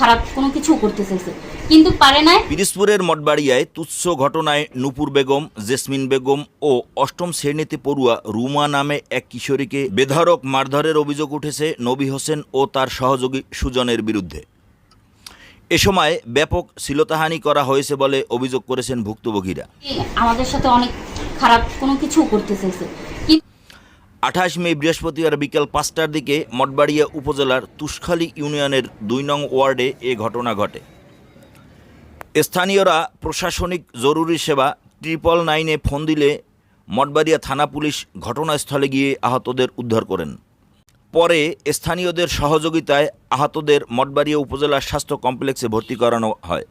খারাপ কোনো কিছু করতে চাইছে কিন্তু পারে না। পিরোজপুরের মঠবাড়িয়ায় তুচ্ছ ঘটনায় নূপুর বেগম, জেসমিন বেগম ও অষ্টম শ্রেণীতে পড়ুয়া রুমা নামে এক কিশোরীকে বেধড়ক মারধরের অভিযোগ উঠেছে নবী হোসেন ও তার সহযোগী সুজনের বিরুদ্ধে। এ সময় ব্যাপক শ্লীলতাহানি করা হয়েছে বলে অভিযোগ করেছেন ভুক্তভোগীরা। আমাদের সাথে অনেক খারাপ কোনো কিছু করতে চাইছে। 28 মে বৃহস্পতিবার বিকেল 5টার দিকে মঠবাড়িয়া উপজেলার তুষখালী ইউনিয়নের 2 নং ওয়ার্ডে এ ঘটনা ঘটে। স্থানীয়রা প্রশাসনিক জরুরি সেবা 999-এ ফোন দিলে মঠবাড়িয়া থানা পুলিশ ঘটনাস্থলে গিয়ে আহতদের উদ্ধার করেন। পরে স্থানীয়দের সহযোগিতায় আহতদের মঠবাড়িয়া উপজেলা স্বাস্থ্য কমপ্লেক্সে ভর্তি করানো হয়।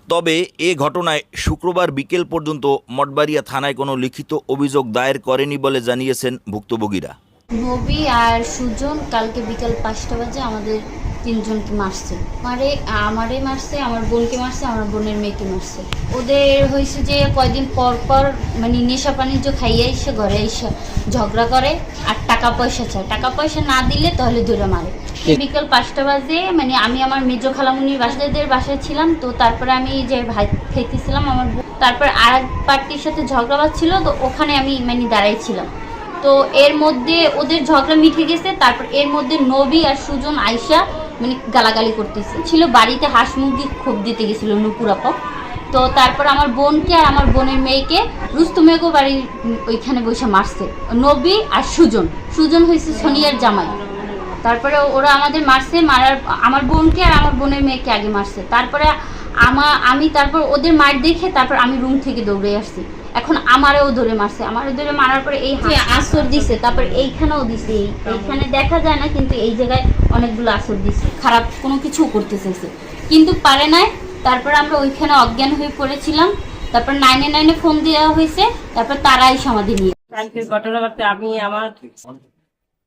তবে এ ঘটনায় শুক্রবার বিকেল পর্যন্ত মঠবাড়িয়া থানায় কোনো লিখিত অভিযোগ দায়ের করেনি বলে জানিয়েছেন ভুক্তভোগীরা। নবী আর সুজন কালকে বিকাল 5টা বাজে আমাদের 3 জনকে মারছে। আমারে মারছে, আমার বোনকে মারছে, আমার বোনের মেয়েকে মারছে। ওদের হয়েছে যে কয়দিন পর পর মানে নেশা বাণিজ্য খাইয়ে এসে ঘরে এসে ঝগড়া করে আর টাকা পয়সা চায়। টাকা পয়সা না দিলে তাহলে ধরে মারে। বিকাল 5টা বাজে মানে আমি আমার মেজো খালামুনির বাসায় ছিলাম। তো তারপরে আমি যে ভাই খেতেছিলাম আমার, তারপর আর এক পার্টির সাথে ঝগড়া বাজছিল, তো ওখানে আমি মানে দাঁড়াইছিলাম। তো এর মধ্যে ওদের ঝগড়া মিটে গেছে। তারপর এর মধ্যে নবী আর সুজন আয়শা মানে গালাগালি করতেছে ছিল, বাড়িতে হাঁস মুরগি খুব দিতে গেছিল নূপুর আপা। তো তারপর আমার বোনকে আর আমার বোনের মেয়েকে রুস্তমেগো বাড়ির ওইখানে বসে মারছে নবী আর সুজন হয়েছে সোনিয়ার জামাই। তারপরে ওরা আমাদের মারছে, আমার বোনকে আর আমার বোনের মেয়েকে আগে মারছে। তারপরে আমি তারপর ওদের মার দেখে তারপর আমি রুম থেকে দৌড়ে আসছি। এখন আমারও ধরে মারছে, আমারও ধরে মারার পরে এই আসর দিছে, তারপর এইখানেও দিছে। এইখানে দেখা যায় না কিন্তু এই জায়গায় অনেকগুলো আসর দিছে। খারাপ কোনো কিছু করতে চাইছে কিন্তু পারে নাই। তারপর আমরা ওইখানে অজ্ঞান হয়ে পড়েছিলাম। তারপর 999-এ ফোন দেওয়া হয়েছে। তারপর তারাই সমাধি নিয়ে কালকের ঘটনা করতে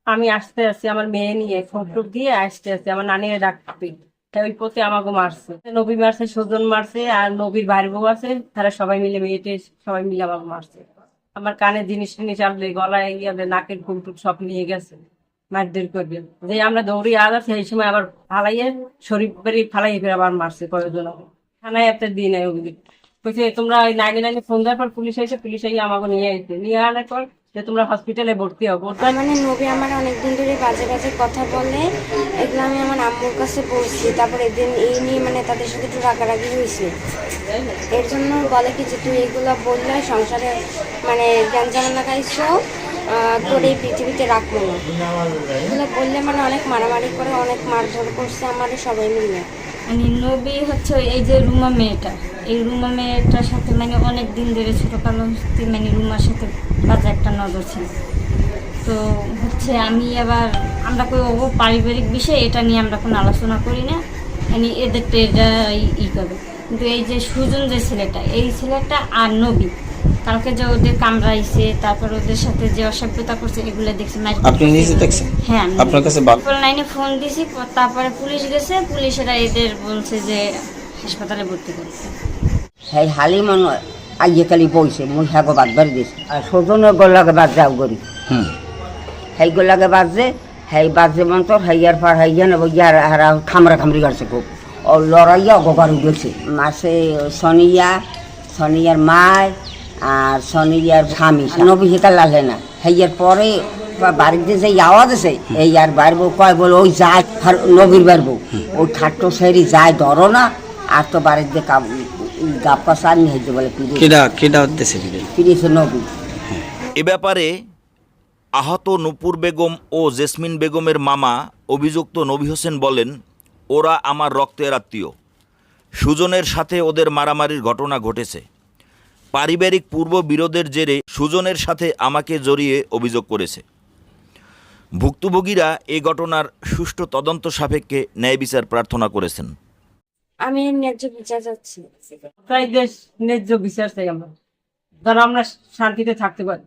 আমি আসতে আসছি আমার মেয়ে নিয়ে ফোন দিয়ে আসতে আসছি, আমার নানির ডাকতে ওই পথে আমাকে মারছে। নবী মারছে, সুজন মারছে, আর নবীর ভাইয়ের বউ আছে, তারা সবাই মিলে মেয়েটে সবাই মিলে আমাকে মারছে। আমার কানে জিনিস আনলে, গলায় ইয়ালে, নাকের ফুলটুক সব নিয়ে গেছে মারধর করবে। যে আমরা দৌড়ে আছি এই সময় আবার ফালাইয়ে শরীর বেরিয়ে ফালাইয়ে ফের আবার মারছে কয়েকজন। থানায় একটা দিন অভিযোগ বলছে তোমরা ওই 999-এ ফোন দেওয়ার পর পুলিশ এসে আমাকে নিয়ে আনার পর যে তোমরা হসপিটালে ভর্তি হবো। মানে নবী আমার অনেকদিন ধরে বাজে বাজে কথা বলে, এগুলো আমি আমার আম্মুর কাছে বলছি। তারপর এদিন এই নিয়ে মানে তাদের সাথে একটু রাগারাগি হয়েছে। এর জন্য বলে কি যে তুই এগুলো বললে সংসারে মানে জ্ঞান লাগাইছো, তোর এই পৃথিবীতে রাখবো না, এগুলো বললে মানে অনেক মারামারি করে, অনেক মারধর করছে আমাদের সবাই মিলে। মানে নবী হচ্ছে এই যে রুমা মেয়েটা, এই রুমা মেয়েটার সাথে মানে অনেক দিন ধরে ছোটকালো মানে রুমার সাথে বাজে একটা নজর ছিল। তো হচ্ছে আমরা ও পারিবারিক বিষয় এটা নিয়ে আমরা কোনো আলোচনা করি না, মানে এদেরটা এটা করে। কিন্তু এই যে সুজন যে ছেলেটা, এই ছেলেটা আর নবী কালকে যে ওদের কামড়াইছে, তারপর ওদের সাথে যে অসভ্যতা করছে এগুলো দেখছি। আপনি নিজে দেখছেন? হ্যাঁ, আপনার কাছে 999-এ ফোন দিছি। তারপরে পুলিশ গেছে, পুলিশেরা এদের বলছে যে হাসপাতালে ভর্তি করছে। সেই হালি মনে আইয়ে কালি বইছে মুই হাগো বাদ বাড়ি দিস আর সজনের গোলাকে বাদ যাও করি সেই গোলাকে বাজছে, সেই বাজছে মন্তর হাইয়ার পর হাইয়া নেব ইয়ার হারা খামরি করছে খুব। ও লড়াইয়া গোবার উঠেছে মাসে সনিয়ার মায় আর সনিয়ার স্বামী নবী হেকার লাগে না। হাইয়ার পরে বাড়িতে যে আওয়াজ আছে এই আর বাড়বো কয় বলে ওই যায় নবীর বাড়বো ওই খাট্টো সেরি যায় ধরো না আর তো বাড়িতে গাপ্পা সার নিয়ে হইতে বলে ফিরেছে নবী। এ ব্যাপারে আহত নূপুর বেগম ও জেসমিন বেগমের মামা অভিযুক্ত নবী হোসেন বলেন, ওরা আমার রক্তের আত্মীয়। সুজনের সাথে ওদের মারামারির ঘটনা ঘটেছে। পারিবারিক পূর্ব বিরোধের জেরে সুজনের সাথে আমাকে জড়িয়ে অভিযোগ করেছে। ভুক্তভোগীরা এই ঘটনার সুষ্ঠু তদন্ত সাপেক্ষে ন্যায় বিচার প্রার্থনা করেছেন। আমি ন্যায্য বিচার চাচ্ছি। তাই দেশ ন্যায্য বিচার চাই আমরা, যারা আমরা শান্তিতে থাকতে পারি।